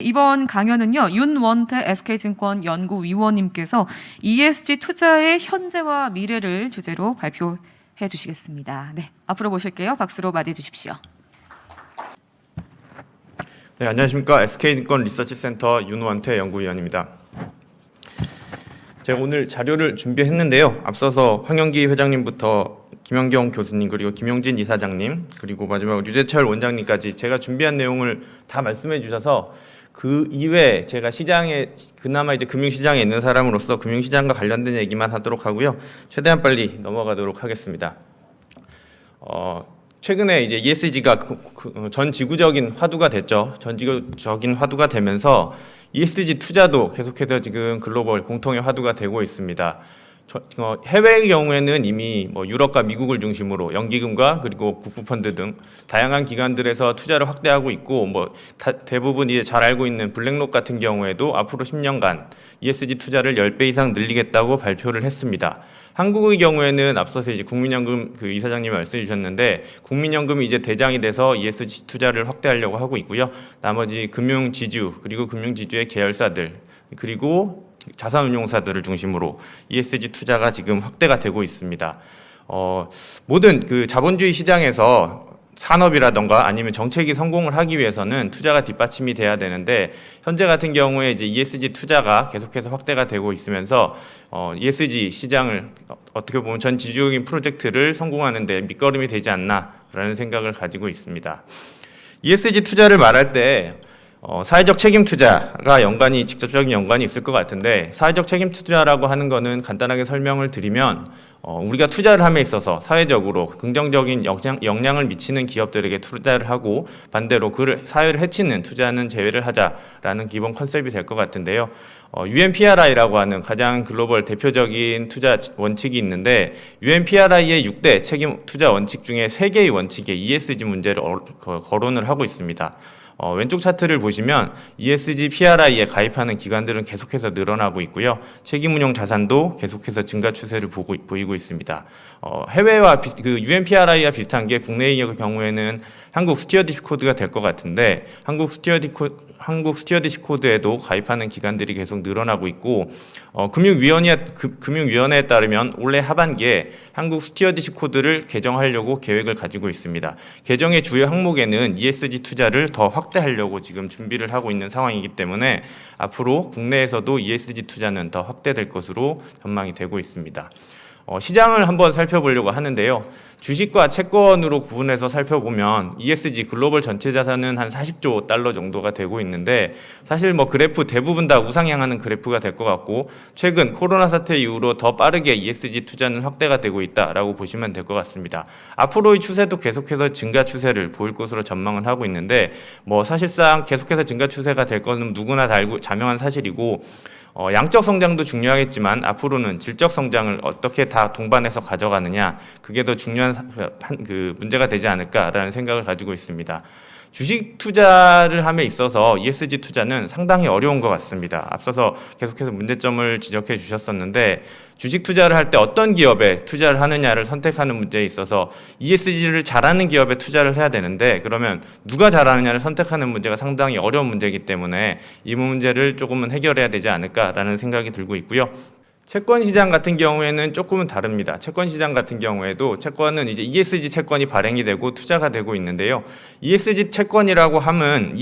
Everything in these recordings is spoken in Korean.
이번 강연은요, 윤원태 SK증권 연구위원님께서 ESG 투자의 현재와 미래를 주제로 발표해 주시겠습니다. 네, 앞으로 모실게요. 박수로 맞이해 주십시오. 네, 안녕하십니까. SK증권 리서치센터 윤원태 연구위원입니다. 제가 오늘 자료를 준비했는데요. 앞서서 황영기 회장님부터 김연경 교수님, 그리고 김용진 이사장님, 그리고 마지막으로 유재철 원장님까지 제가 준비한 내용을 다 말씀해 주셔서 그 이외에 제가 시장에 그나마 이제 금융시장에 있는 사람으로서 금융시장과 관련된 얘기만 하도록 하고요. 최대한 빨리 넘어가도록 하겠습니다. 최근에 이제 ESG가 전 지구적인 화두가 됐죠. 전 지구적인 화두가 되면서 ESG 투자도 계속해서 지금 글로벌 공통의 화두가 되고 있습니다. 해외의 경우에는 이미 유럽과 미국을 중심으로 연기금과 그리고 국부펀드 등 다양한 기관들에서 투자를 확대하고 있고, 대부분 이제 잘 알고 있는 블랙록 같은 경우에도 앞으로 10년간 ESG 투자를 10배 이상 늘리겠다고 발표를 했습니다. 한국의 경우에는 앞서서 이제 국민연금 그 이사장님이 말씀해 주셨는데, 국민연금이 이제 대장이 돼서 ESG 투자를 확대하려고 하고 있고요. 나머지 금융지주, 그리고 금융지주의 계열사들, 그리고 자산운용사들을 중심으로 ESG 투자가 지금 확대가 되고 있습니다. 모든 그 자본주의 시장에서 산업이라던가 아니면 정책이 성공을 하기 위해서는 투자가 뒷받침이 돼야 되는데, 현재 같은 경우에 이제 ESG 투자가 계속해서 확대가 되고 있으면서 ESG 시장을 어떻게 보면 전 지주적인 프로젝트를 성공하는 데 밑거름이 되지 않나라는 생각을 가지고 있습니다. ESG 투자를 말할 때 사회적 책임 투자가 직접적인 연관이 있을 것 같은데, 사회적 책임 투자라고 하는 거는 간단하게 설명을 드리면 우리가 투자를 함에 있어서 사회적으로 긍정적인 영향을 미치는 기업들에게 투자를 하고, 반대로 사회를 해치는 투자는 제외를 하자라는 기본 컨셉이 될 것 같은데요. UNPRI라고 하는 가장 글로벌 대표적인 투자 원칙이 있는데, UNPRI의 6대 책임 투자 원칙 중에 3개의 원칙에 ESG 문제를 거론을 하고 있습니다. 왼쪽 차트를 보시면 ESG PRI에 가입하는 기관들은 계속해서 늘어나고 있고요. 책임운용 자산도 계속해서 증가 추세를 보이고 있습니다. 해외와 그 UNPRI와 비슷한 게 국내의 경우에는 한국 스튜어디십 코드가 될 것 같은데, 한국 스튜어디십 코드에도 가입하는 기관들이 계속 늘어나고 있고, 금융위원회에 따르면 올해 하반기에 한국 스튜어디십 코드를 개정하려고 계획을 가지고 있습니다. 개정의 주요 항목에는 ESG 투자를 더 확대하려고 지금 준비를 하고 있는 상황이기 때문에 앞으로 국내에서도 ESG 투자는 더 확대될 것으로 전망이 되고 있습니다. 시장을 한번 살펴보려고 하는데요. 주식과 채권으로 구분해서 살펴보면 ESG 글로벌 전체 자산은 한 40조 달러 정도가 되고 있는데, 사실 그래프 대부분 다 우상향하는 그래프가 될 것 같고, 최근 코로나 사태 이후로 더 빠르게 ESG 투자는 확대가 되고 있다라고 보시면 될 것 같습니다. 앞으로의 추세도 계속해서 증가 추세를 보일 것으로 전망을 하고 있는데, 사실상 계속해서 증가 추세가 될 것은 누구나 다 알고 자명한 사실이고, 양적 성장도 중요하겠지만 앞으로는 질적 성장을 어떻게 다 동반해서 가져가느냐, 그게 더 중요한 문제가 되지 않을까라는 생각을 가지고 있습니다. 주식 투자를 함에 있어서 ESG 투자는 상당히 어려운 것 같습니다. 앞서서 계속해서 문제점을 지적해 주셨었는데, 주식 투자를 할 때 어떤 기업에 투자를 하느냐를 선택하는 문제에 있어서 ESG를 잘하는 기업에 투자를 해야 되는데, 그러면 누가 잘하느냐를 선택하는 문제가 상당히 어려운 문제이기 때문에 이 문제를 조금은 해결해야 되지 않을까라는 생각이 들고 있고요. 채권 시장 같은 경우에는 조금은 다릅니다. 채권 시장 같은 경우에도 채권은 이제 ESG 채권이 발행이 되고 투자가 되고 있는데요. ESG 채권이라고 하면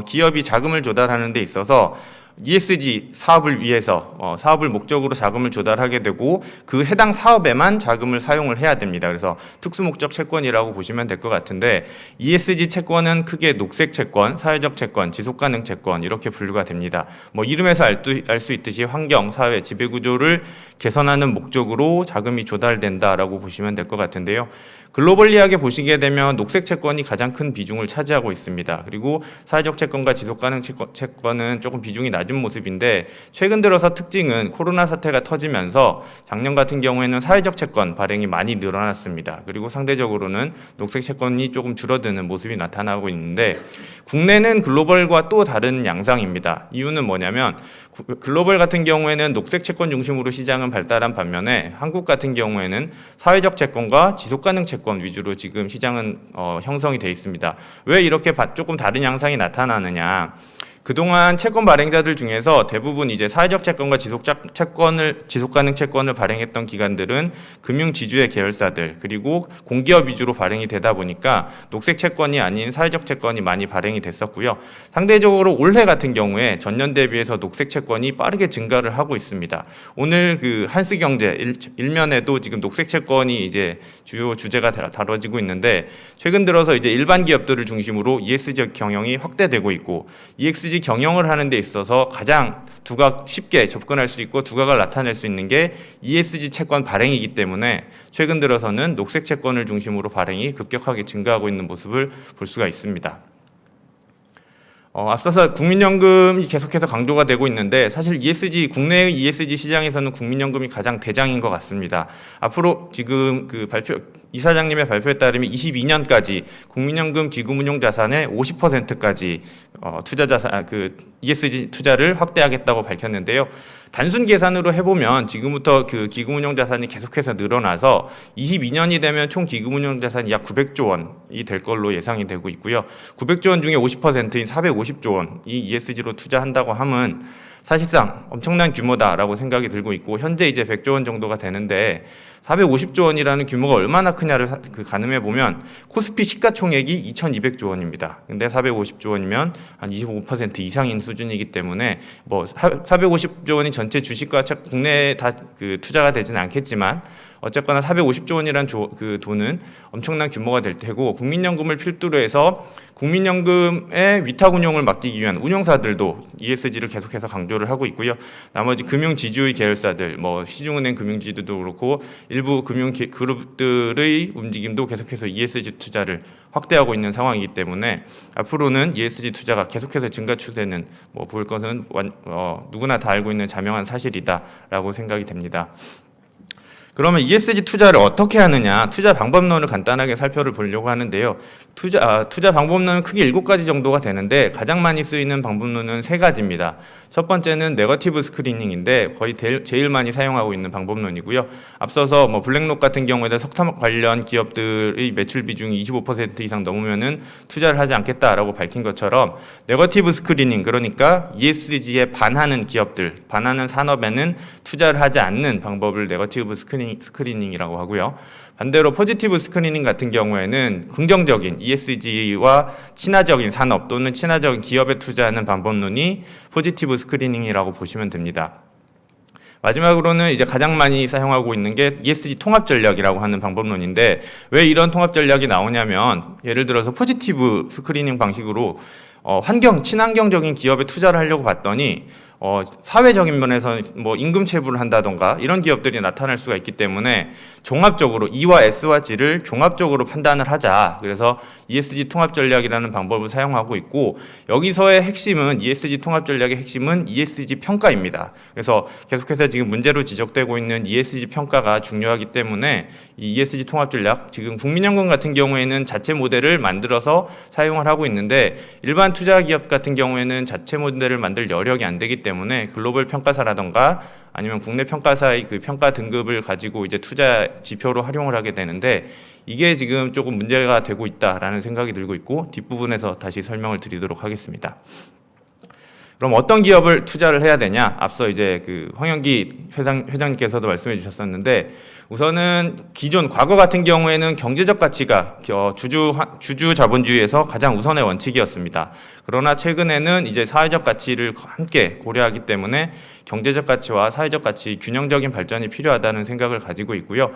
기업이 자금을 조달하는 데 있어서 ESG 사업을 위해서 사업을 목적으로 자금을 조달하게 되고, 그 해당 사업에만 자금을 사용을 해야 됩니다. 그래서 특수목적 채권이라고 보시면 될 것 같은데, ESG 채권은 크게 녹색 채권, 사회적 채권, 지속가능 채권 이렇게 분류가 됩니다. 이름에서 알 수 있듯이 환경, 사회, 지배구조를 개선하는 목적으로 자금이 조달된다라고 보시면 될 것 같은데요. 글로벌리하게 보시게 되면 녹색 채권이 가장 큰 비중을 차지하고 있습니다. 그리고 사회적 채권과 지속가능 채권은 조금 비중이 낮은 모습인데, 최근 들어서 특징은 코로나 사태가 터지면서 작년 같은 경우에는 사회적 채권 발행이 많이 늘어났습니다. 그리고 상대적으로는 녹색 채권이 조금 줄어드는 모습이 나타나고 있는데, 국내는 글로벌과 또 다른 양상입니다. 이유는 뭐냐면, 글로벌 같은 경우에는 녹색 채권 중심으로 시장은 발달한 반면에, 한국 같은 경우에는 사회적 채권과 지속가능 채권 위주로 지금 시장은 형성이 되어 있습니다. 왜 이렇게 조금 다른 양상이 나타나느냐? 그동안 채권 발행자들 중에서 대부분 이제 사회적 채권과 지속 가능 채권을 발행했던 기관들은 금융 지주의 계열사들 그리고 공기업 위주로 발행이 되다 보니까 녹색 채권이 아닌 사회적 채권이 많이 발행이 됐었고요. 상대적으로 올해 같은 경우에 전년 대비해서 녹색 채권이 빠르게 증가를 하고 있습니다. 오늘 그 한스경제 일면에도 지금 녹색 채권이 이제 주요 주제가 다뤄지고 있는데 최근 들어서 이제 일반 기업들을 중심으로 ESG 경영이 확대되고 있고 ESG 경영을 하는 데 있어서 가장 두각 쉽게 접근할 수 있고 두각을 나타낼 수 있는 게 ESG 채권 발행이기 때문에 최근 들어서는 녹색 채권을 중심으로 발행이 급격하게 증가하고 있는 모습을 볼 수가 있습니다. 앞서서 국민연금이 계속해서 강조가 되고 있는데 사실 국내의 ESG 시장에서는 국민연금이 가장 대장인 것 같습니다. 앞으로 지금 그 이사장님의 발표에 따르면 22년까지 국민연금 기금운용 자산의 50%까지 ESG 투자를 확대하겠다고 밝혔는데요. 단순 계산으로 해보면 지금부터 그 기금운용 자산이 계속해서 늘어나서 22년이 되면 총 기금운용 자산이 약 900조 원이 될 걸로 예상이 되고 있고요. 900조 원 중에 50%인 450조 원이 ESG로 투자한다고 하면 사실상 엄청난 규모다라고 생각이 들고 있고 현재 이제 100조 원 정도가 되는데 450조 원이라는 규모가 얼마나 크냐를 가늠해 보면 코스피 시가총액이 2,200조 원입니다. 근데 450조 원이면 한 25% 이상인 수준이기 때문에 뭐 450조 원이 전체 주식과 국내에 다 그 투자가 되지는 않겠지만 어쨌거나 450조 원이란 그 돈은 엄청난 규모가 될 테고 국민연금을 필두로 해서 국민연금의 위탁 운용을 맡기기 위한 운용사들도 ESG를 계속해서 강조를 하고 있고요. 나머지 금융지주의 계열사들, 뭐 시중은행 금융지주도 그렇고 일부 금융 그룹들의 움직임도 계속해서 ESG 투자를 확대하고 있는 상황이기 때문에 앞으로는 ESG 투자가 계속해서 증가 추세는 뭐 볼 것은 누구나 다 알고 있는 자명한 사실이다라고 생각이 됩니다. 그러면 ESG 투자를 어떻게 하느냐, 투자 방법론을 간단하게 살펴보려고 하는데요. 투자 방법론은 크게 7가지 정도가 되는데 가장 많이 쓰이는 방법론은 3가지입니다. 첫 번째는 네거티브 스크리닝인데 거의 제일 많이 사용하고 있는 방법론이고요. 앞서서 뭐 블랙록 같은 경우에는 석탄 관련 기업들의 매출 비중이 25% 이상 넘으면은 투자를 하지 않겠다라고 밝힌 것처럼 네거티브 스크리닝, 그러니까 ESG에 반하는 기업들, 반하는 산업에는 투자를 하지 않는 방법을 네거티브 스크리닝이라고 하고요. 반대로 포지티브 스크리닝 같은 경우에는 긍정적인 ESG와 친화적인 산업 또는 친화적인 기업에 투자하는 방법론이 포지티브 스크리닝이라고 보시면 됩니다. 마지막으로는 이제 가장 많이 사용하고 있는 게 ESG 통합 전략이라고 하는 방법론인데 왜 이런 통합 전략이 나오냐면 예를 들어서 포지티브 스크리닝 방식으로 친환경적인 기업에 투자를 하려고 봤더니 사회적인 면에서 뭐 임금 체불을 한다던가 이런 기업들이 나타날 수가 있기 때문에 종합적으로 E와 S와 G를 종합적으로 판단을 하자. 그래서 ESG 통합 전략이라는 방법을 사용하고 있고 여기서의 핵심은 ESG 통합 전략의 핵심은 ESG 평가입니다. 그래서 계속해서 지금 문제로 지적되고 있는 ESG 평가가 중요하기 때문에 이 ESG 통합 전략 지금 국민연금 같은 경우에는 자체 모델을 만들어서 사용을 하고 있는데 일반 투자 기업 같은 경우에는 자체 모델을 만들 여력이 안 되기 때문에 글로벌 평가사라던가 아니면 국내 평가사의 그 평가 등급을 가지고 이제 투자 지표로 활용을 하게 되는데 이게 지금 조금 문제가 되고 있다라는 생각이 들고 있고 뒷부분에서 다시 설명을 드리도록 하겠습니다. 그럼 어떤 기업을 투자를 해야 되냐? 앞서 이제 그 황영기 회장님께서도 말씀해 주셨었는데 우선은 과거 같은 경우에는 경제적 가치가 주주 자본주의에서 가장 우선의 원칙이었습니다. 그러나 최근에는 이제 사회적 가치를 함께 고려하기 때문에 경제적 가치와 사회적 가치 균형적인 발전이 필요하다는 생각을 가지고 있고요.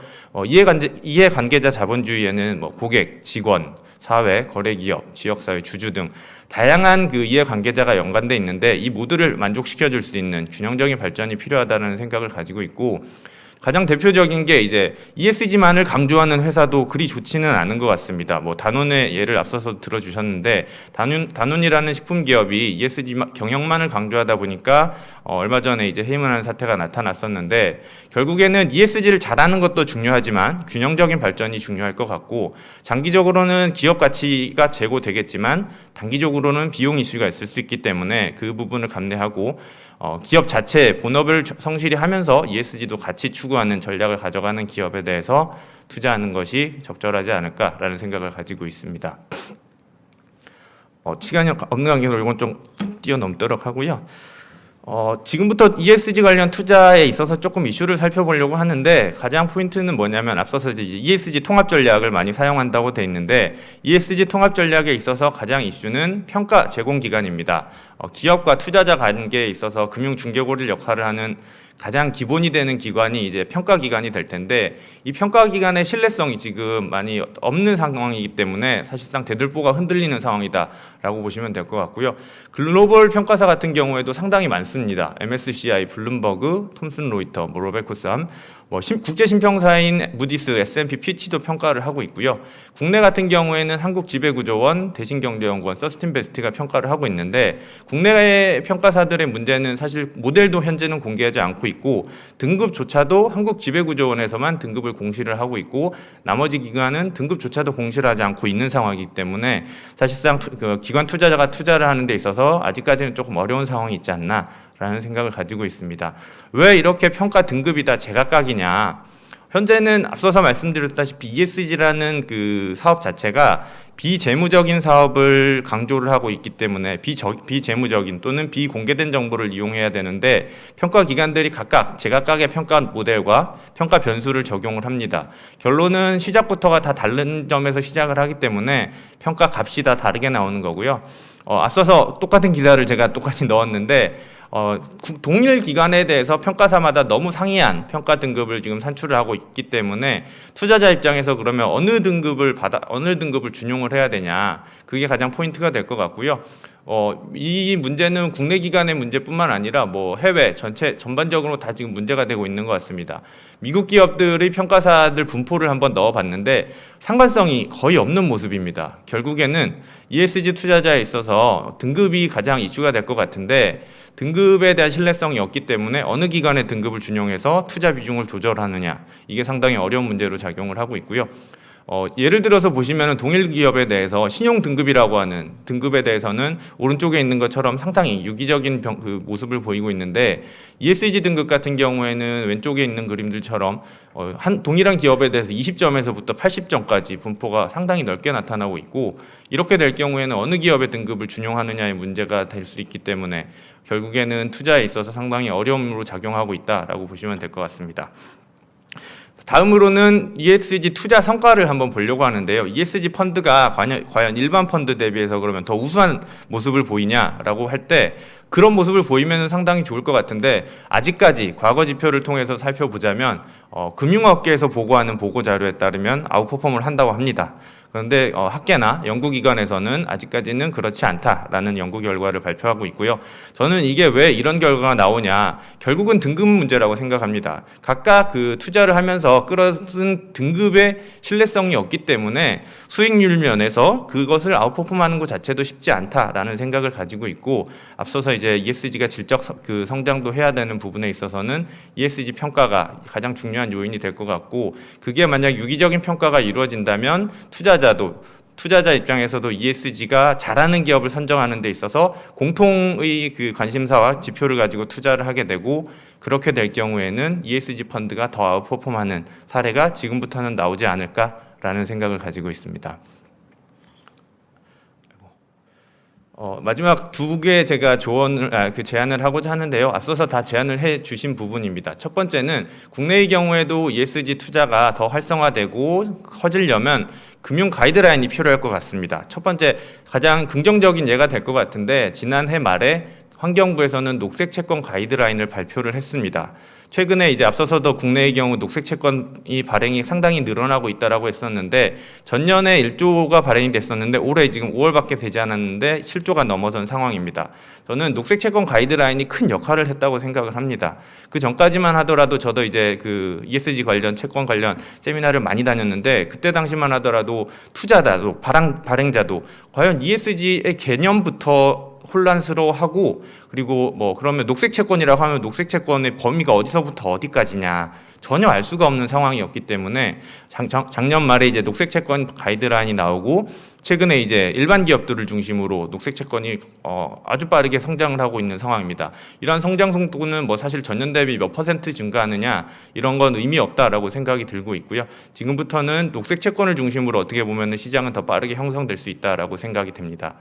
이해관계자 자본주의에는 뭐 고객, 직원, 사회, 거래기업, 지역사회, 주주 등 다양한 그 이해관계자가 연관돼 있는데 이 모두를 만족시켜줄 수 있는 균형적인 발전이 필요하다는 생각을 가지고 있고 가장 대표적인 게 이제 ESG만을 강조하는 회사도 그리 좋지는 않은 것 같습니다. 뭐 다논의 예를 앞서서 들어주셨는데 다논이라는 식품 기업이 ESG 경영만을 강조하다 보니까 얼마 전에 이제 해임하는 사태가 나타났었는데 결국에는 ESG를 잘하는 것도 중요하지만 균형적인 발전이 중요할 것 같고 장기적으로는 기업 가치가 제고되겠지만 단기적으로는 비용 이슈가 있을 수 있기 때문에 그 부분을 감내하고 기업 자체 본업을 성실히 하면서 ESG도 같이 추구하는 전략을 가져가는 기업에 대해서 투자하는 것이 적절하지 않을까라는 생각을 가지고 있습니다. 시간이 없는 관계로 이건 좀 뛰어넘도록 하고요. 지금부터 ESG 관련 투자에 있어서 조금 이슈를 살펴보려고 하는데 가장 포인트는 뭐냐면 앞서서 이제 ESG 통합 전략을 많이 사용한다고 돼 있는데 ESG 통합 전략에 있어서 가장 이슈는 평가 제공 기관입니다. 기업과 투자자 관계에 있어서 금융 중개고리 역할을 하는 가장 기본이 되는 기관이 이제 평가 기관이 될 텐데 이 평가 기관의 신뢰성이 지금 많이 없는 상황이기 때문에 사실상 대들보가 흔들리는 상황이다라고 보시면 될 것 같고요. 글로벌 평가사 같은 경우에도 상당히 많습니다. MSCI, 블룸버그, 톰슨 로이터, 로베코삼, 국제 신평사인 무디스, S&P, 피치도 평가를 하고 있고요. 국내 같은 경우에는 한국지배구조원, 대신경제연구원, 서스틴베스트가 평가를 하고 있는데 국내의 평가사들의 문제는 사실 모델도 현재는 공개하지 않고 있고 등급조차도 한국지배구조원에서만 등급을 공시를 하고 있고 나머지 기관은 등급조차도 공시를 하지 않고 있는 상황이기 때문에 사실상 기관 투자자가 투자를 하는 데 있어서 아직까지는 조금 어려운 상황이 있지 않나라는 생각을 가지고 있습니다. 왜 이렇게 평가 등급이 다 제각각이냐? 현재는 앞서서 말씀드렸다시피 ESG라는 그 사업 자체가 비재무적인 사업을 강조를 하고 있기 때문에 비재무적인 또는 비공개된 정보를 이용해야 되는데 평가 기관들이 각각 제각각의 평가 모델과 평가 변수를 적용을 합니다. 결론은 시작부터가 다 다른 점에서 시작을 하기 때문에 평가 값이 다 다르게 나오는 거고요. 앞서서 똑같은 기사를 제가 똑같이 넣었는데 동일 기관에 대해서 평가사마다 너무 상이한 평가 등급을 지금 산출을 하고 있기 때문에 투자자 입장에서 그러면 어느 등급을 준용을 해야 되냐 그게 가장 포인트가 될 것 같고요. 이 문제는 국내 기관의 문제뿐만 아니라 해외 전반적으로 다 지금 문제가 되고 있는 것 같습니다. 미국 기업들의 평가사들 분포를 한번 넣어봤는데 상관성이 거의 없는 모습입니다. 결국에는 ESG 투자자에 있어서 등급이 가장 이슈가 될 것 같은데 등급에 대한 신뢰성이 없기 때문에 어느 기관의 등급을 준용해서 투자 비중을 조절하느냐 이게 상당히 어려운 문제로 작용을 하고 있고요. 예를 들어서 보시면 동일 기업에 대해서 신용 등급이라고 하는 등급에 대해서는 오른쪽에 있는 것처럼 상당히 유기적인 모습을 보이고 있는데 ESG 등급 같은 경우에는 왼쪽에 있는 그림들처럼 동일한 기업에 대해서 20점에서부터 80점까지 분포가 상당히 넓게 나타나고 있고 이렇게 될 경우에는 어느 기업의 등급을 준용하느냐의 문제가 될 수 있기 때문에 결국에는 투자에 있어서 상당히 어려움으로 작용하고 있다라고 보시면 될 것 같습니다. 다음으로는 ESG 투자 성과를 한번 보려고 하는데요. ESG 펀드가 과연 일반 펀드 대비해서 그러면 더 우수한 모습을 보이냐라고 할 때 그런 모습을 보이면 상당히 좋을 것 같은데 아직까지 과거 지표를 통해서 살펴보자면 금융업계에서 보고하는 보고 자료에 따르면 아웃퍼폼을 한다고 합니다. 그런데 학계나 연구기관에서는 아직까지는 그렇지 않다라는 연구 결과를 발표하고 있고요. 저는 이게 왜 이런 결과가 나오냐 결국은 등급 문제라고 생각합니다. 각각 그 투자를 하면서 끌어든 등급의 신뢰성이 없기 때문에 수익률 면에서 그것을 아웃퍼폼하는 것 자체도 쉽지 않다라는 생각을 가지고 있고 앞서서 이제 ESG가 질적 성장도 해야 되는 부분에 있어서는 ESG 평가가 가장 중요한 요인이 될 것 같고 그게 만약 유기적인 평가가 이루어진다면 투자자 입장에서도 ESG가 잘하는 기업을 선정하는 데 있어서 공통의 그 관심사와 지표를 가지고 투자를 하게 되고 그렇게 될 경우에는 ESG 펀드가 더 아웃퍼폼하는 사례가 지금부터는 나오지 않을까라는 생각을 가지고 있습니다. 마지막 두 개 제가 제안을 하고자 하는데요. 앞서서 다 제안을 해 주신 부분입니다. 첫 번째는 국내의 경우에도 ESG 투자가 더 활성화되고 커지려면 금융 가이드라인이 필요할 것 같습니다. 첫 번째 가장 긍정적인 예가 될 것 같은데 지난해 말에 환경부에서는 녹색 채권 가이드라인을 발표를 했습니다. 최근에 이제 앞서서도 국내의 경우 녹색 채권이 발행이 상당히 늘어나고 있다라고 했었는데 전년에 1조가 발행이 됐었는데 올해 지금 5월밖에 되지 않았는데 7조가 넘어선 상황입니다. 저는 녹색 채권 가이드라인이 큰 역할을 했다고 생각을 합니다. 그 전까지만 하더라도 저도 이제 그 ESG 관련 채권 관련 세미나를 많이 다녔는데 그때 당시만 하더라도 투자자도 발행자도 과연 ESG의 개념부터 혼란스러워하고 그리고 그러면 녹색 채권이라고 하면 녹색 채권의 범위가 어디서부터 어디까지냐 전혀 알 수가 없는 상황이었기 때문에 작년 말에 이제 녹색 채권 가이드라인이 나오고 최근에 이제 일반 기업들을 중심으로 녹색 채권이 아주 빠르게 성장을 하고 있는 상황입니다. 이러한 성장 속도는 사실 전년 대비 몇 % 증가하느냐 이런 건 의미 없다라고 생각이 들고 있고요. 지금부터는 녹색 채권을 중심으로 어떻게 보면 시장은 더 빠르게 형성될 수 있다라고 생각이 됩니다.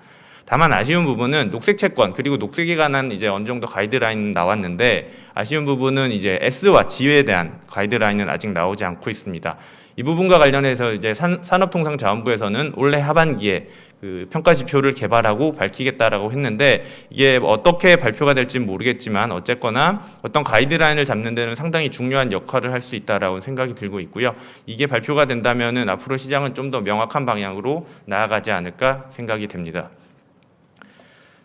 다만 아쉬운 부분은 녹색 채권 그리고 녹색에 관한 이제 어느 정도 가이드라인은 나왔는데 아쉬운 부분은 이제 S와 G에 대한 가이드라인은 아직 나오지 않고 있습니다. 이 부분과 관련해서 이제 산업통상자원부에서는 올해 하반기에 그 평가 지표를 개발하고 밝히겠다라고 했는데 이게 어떻게 발표가 될지는 모르겠지만 어쨌거나 어떤 가이드라인을 잡는 데는 상당히 중요한 역할을 할 수 있다라고 생각이 들고 있고요. 이게 발표가 된다면은 앞으로 시장은 좀 더 명확한 방향으로 나아가지 않을까 생각이 됩니다.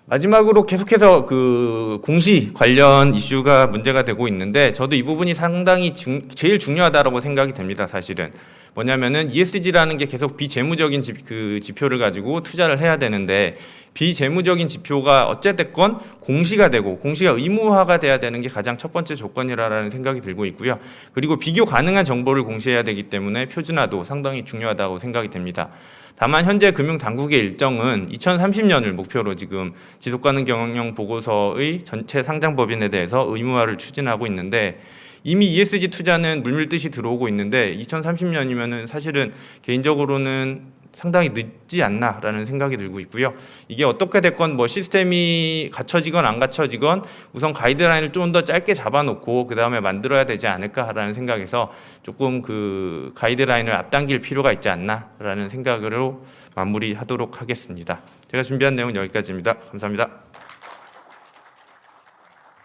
마지막으로 계속해서 그 공시 관련 이슈가 문제가 되고 있는데 저도 이 부분이 상당히 제일 중요하다고 생각이 됩니다. 사실은 뭐냐면은 ESG라는 게 계속 비재무적인 지표를 가지고 투자를 해야 되는데 비재무적인 지표가 어쨌든 공시가 되고 공시가 의무화가 돼야 되는 게 가장 첫 번째 조건이라는 생각이 들고 있고요. 그리고 비교 가능한 정보를 공시해야 되기 때문에 표준화도 상당히 중요하다고 생각이 됩니다. 다만 현재 금융당국의 일정은 2030년을 목표로 지금 지속가능 경영 보고서의 전체 상장법인에 대해서 의무화를 추진하고 있는데 이미 ESG 투자는 물밀듯이 들어오고 있는데 2030년이면은 사실은 개인적으로는 상당히 늦지 않나라는 생각이 들고 있고요. 이게 어떻게 됐건 뭐 시스템이 갖춰지건 안 갖춰지건 우선 가이드라인을 좀 더 짧게 잡아놓고 그 다음에 만들어야 되지 않을까라는 생각에서 조금 그 가이드라인을 앞당길 필요가 있지 않나라는 생각으로 마무리하도록 하겠습니다. 제가 준비한 내용은 여기까지입니다. 감사합니다.